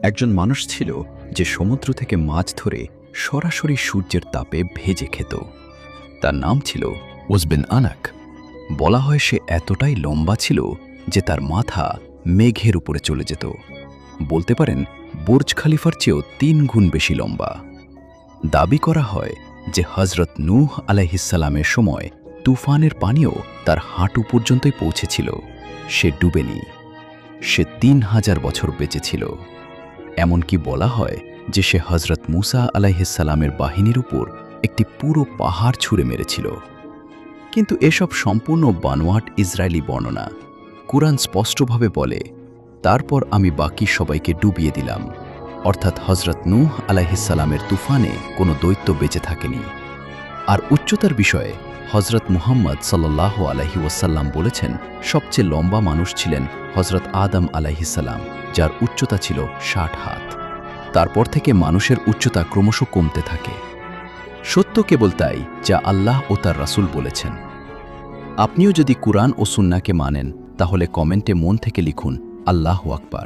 একজন মানুষ ছিল যে সমুদ্র থেকে মাছ ধরে সরাসরি সূর্যের তাপে ভেজে খেত। তার নাম ছিল উস বিন আনাক। বলা হয় সে এতটাই লম্বা ছিল যে তার মাথা মেঘের উপরে চলে যেত। বলতে পারেন বুর্জ খলিফার চেয়েও ৩ গুণ বেশি লম্বা। দাবি করা হয় যে হজরত নূহ আলাইহিসসালামের সময় তুফানের পানিও তার হাঁটু পর্যন্তই পৌঁছেছিল। সে ডুবেনি। সে ৩,০০০ বছর বেঁচে ছিল। এমনকি বলা হয় যে সে হজরত মুসা আলাইহিসসালামের বাহিনীর উপর একটি পুরো পাহাড় ছুঁড়ে মেরেছিল। কিন্তু এসব সম্পূর্ণ বানোয়াট ইসরায়েলি বর্ণনা। কুরআন স্পষ্টভাবে বলে, তারপর আমি বাকি সবাইকে ডুবিয়ে দিলাম। অর্থাৎ হজরত নূহ আলাইহিসসালামের তুফানে কোনো দৈত্য বেঁচে থাকেনি। আর উচ্চতার বিষয়ে হজরত মুহাম্মদ সাল্লাল্লাহু আলাইহি ওয়াসাল্লাম বলেছেন, সবচেয়ে লম্বা মানুষ ছিলেন হজরত আদম আলাইহিসসালাম, যার উচ্চতা ছিল ৬০ হাত। তারপর থেকে মানুষের উচ্চতা ক্রমশ কমতে থাকে। সত্য কেবল তাই যা আল্লাহ ও তার রাসূল বলেছেন। আপনিও যদি কুরআন ও সুন্নাহকে মানেন, তাহলে কমেন্টে মন থেকে লিখুন আল্লাহু আকবার।